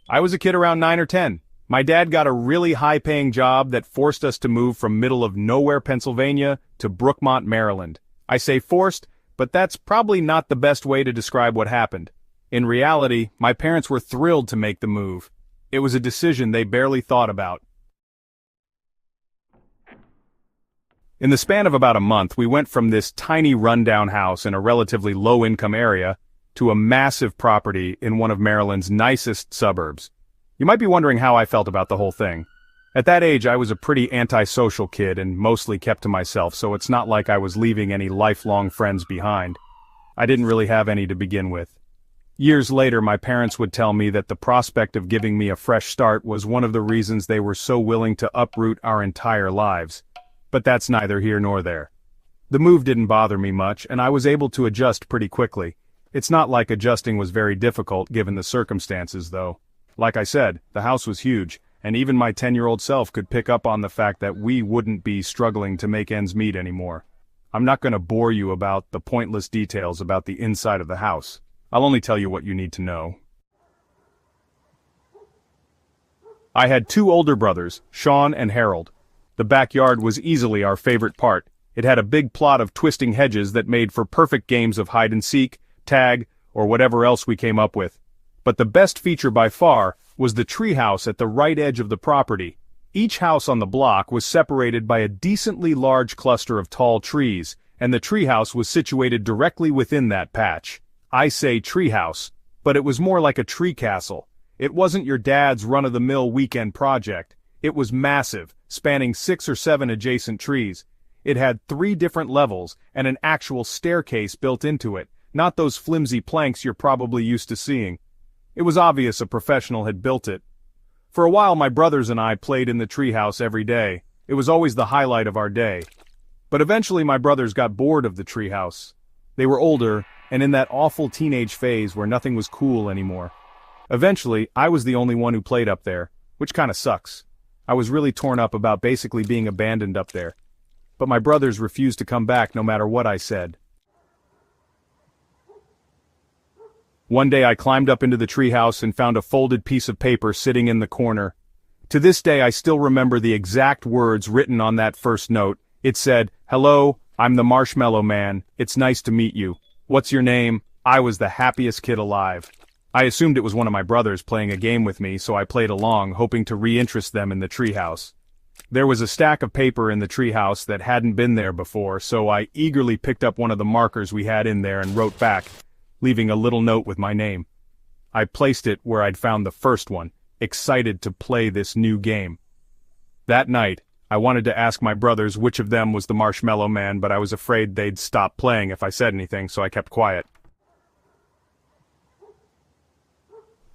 I was a kid around 9 or 10. My dad got a really high-paying job that forced us to move from middle-of-nowhere Pennsylvania to Brookmont, Maryland. I say forced, but that's probably not the best way to describe what happened. In reality, my parents were thrilled to make the move. It was a decision they barely thought about. In the span of about a month, we went from this tiny rundown house in a relatively low-income area to a massive property in one of Maryland's nicest suburbs. You might be wondering how I felt about the whole thing. At that age, I was a pretty antisocial kid and mostly kept to myself, so it's not like I was leaving any lifelong friends behind. I didn't really have any to begin with. Years later, my parents would tell me that the prospect of giving me a fresh start was one of the reasons they were so willing to uproot our entire lives. But that's neither here nor there. The move didn't bother me much, and I was able to adjust pretty quickly. It's not like adjusting was very difficult given the circumstances, though. Like I said, the house was huge, and even my 10-year-old self could pick up on the fact that we wouldn't be struggling to make ends meet anymore. I'm not going to bore you about the pointless details about the inside of the house. I'll only tell you what you need to know. I had two older brothers, Sean and Harold. The backyard was easily our favorite part. It had a big plot of twisting hedges that made for perfect games of hide-and-seek, tag, or whatever else we came up with. But the best feature by far was the treehouse at the right edge of the property. Each house on the block was separated by a decently large cluster of tall trees, and the treehouse was situated directly within that patch. I say treehouse, but it was more like a tree castle. It wasn't your dad's run-of-the-mill weekend project. It was massive, spanning 6 or 7 adjacent trees. It had 3 different levels and an actual staircase built into it, not those flimsy planks you're probably used to seeing. It was obvious a professional had built it. For a while my brothers and I played in the treehouse every day. It was always the highlight of our day. But eventually my brothers got bored of the treehouse. They were older, and in that awful teenage phase where nothing was cool anymore. Eventually, I was the only one who played up there, which kinda sucks. I was really torn up about basically being abandoned up there. But my brothers refused to come back no matter what I said. One day I climbed up into the treehouse and found a folded piece of paper sitting in the corner. To this day I still remember the exact words written on that first note. It said, "Hello, I'm the Marshmallow Man. It's nice to meet you. What's your name?" I was the happiest kid alive. I assumed it was one of my brothers playing a game with me, so I played along, hoping to reinterest them in the treehouse. There was a stack of paper in the treehouse that hadn't been there before, so I eagerly picked up one of the markers we had in there and wrote back, leaving a little note with my name. I placed it where I'd found the first one, excited to play this new game. That night, I wanted to ask my brothers which of them was the Marshmallow Man, but I was afraid they'd stop playing if I said anything, so I kept quiet.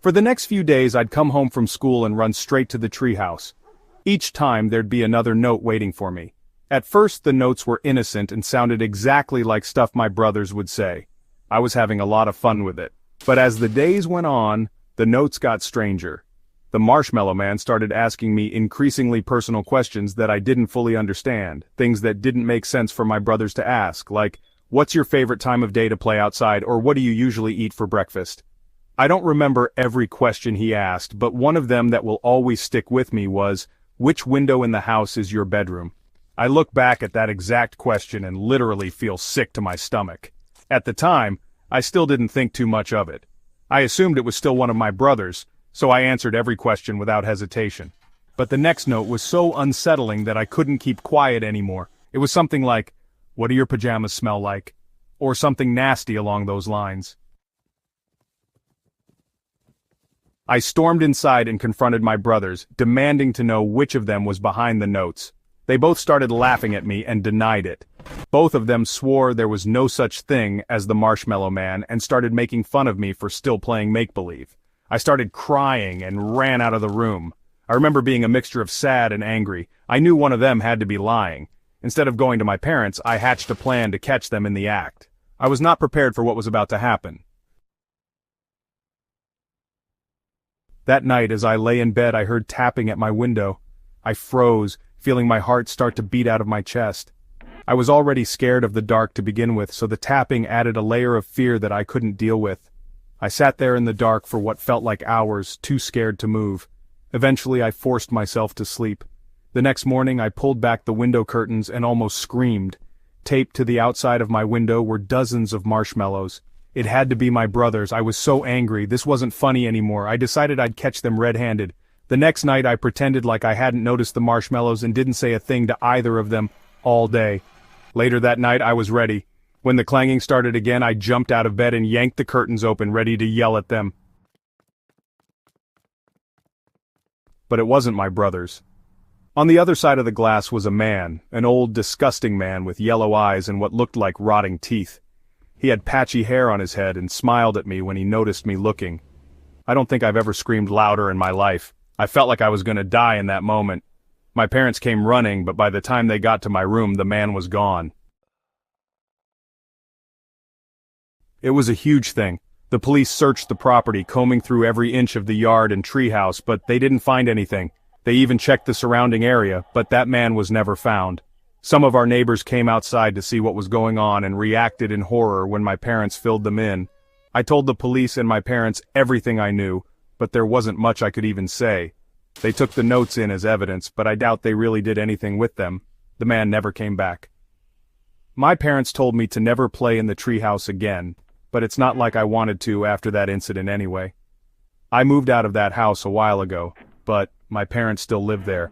For the next few days I'd come home from school and run straight to the treehouse. Each time there'd be another note waiting for me. At first the notes were innocent and sounded exactly like stuff my brothers would say. I was having a lot of fun with it. But as the days went on, the notes got stranger. The Marshmallow Man started asking me increasingly personal questions that I didn't fully understand, things that didn't make sense for my brothers to ask, like, "What's your favorite time of day to play outside?" or "What do you usually eat for breakfast?" I don't remember every question he asked, but one of them that will always stick with me was, "Which window in the house is your bedroom?" I look back at that exact question and literally feel sick to my stomach. At the time, I still didn't think too much of it. I assumed it was still one of my brothers, so I answered every question without hesitation. But the next note was so unsettling that I couldn't keep quiet anymore. It was something like, "What do your pajamas smell like?" or something nasty along those lines. I stormed inside and confronted my brothers, demanding to know which of them was behind the notes. They both started laughing at me and denied it. Both of them swore there was no such thing as the Marshmallow Man and started making fun of me for still playing make-believe. I started crying and ran out of the room. I remember being a mixture of sad and angry. I knew one of them had to be lying. Instead of going to my parents, I hatched a plan to catch them in the act. I was not prepared for what was about to happen. That night as I lay in bed I heard tapping at my window. I froze, feeling my heart start to beat out of my chest. I was already scared of the dark to begin with, so the tapping added a layer of fear that I couldn't deal with. I sat there in the dark for what felt like hours, too scared to move. Eventually I forced myself to sleep. The next morning I pulled back the window curtains and almost screamed. Taped to the outside of my window were dozens of marshmallows. It had to be my brothers. I was so angry, this wasn't funny anymore. I decided I'd catch them red-handed. The next night I pretended like I hadn't noticed the marshmallows and didn't say a thing to either of them all day. Later that night I was ready. When the clanging started again, I jumped out of bed and yanked the curtains open, ready to yell at them. But it wasn't my brothers. On the other side of the glass was a man, an old, disgusting man with yellow eyes and what looked like rotting teeth. He had patchy hair on his head and smiled at me when he noticed me looking. I don't think I've ever screamed louder in my life. I felt like I was gonna die in that moment. My parents came running, but by the time they got to my room, the man was gone. It was a huge thing. The police searched the property, combing through every inch of the yard and treehouse, but they didn't find anything. They even checked the surrounding area, but that man was never found. Some of our neighbors came outside to see what was going on and reacted in horror when my parents filled them in. I told the police and my parents everything I knew, but there wasn't much I could even say. They took the notes in as evidence, but I doubt they really did anything with them. The man never came back. My parents told me to never play in the treehouse again, but it's not like I wanted to after that incident anyway. I moved out of that house a while ago, but my parents still live there,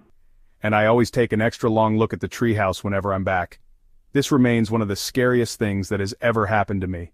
and I always take an extra long look at the treehouse whenever I'm back. This remains one of the scariest things that has ever happened to me.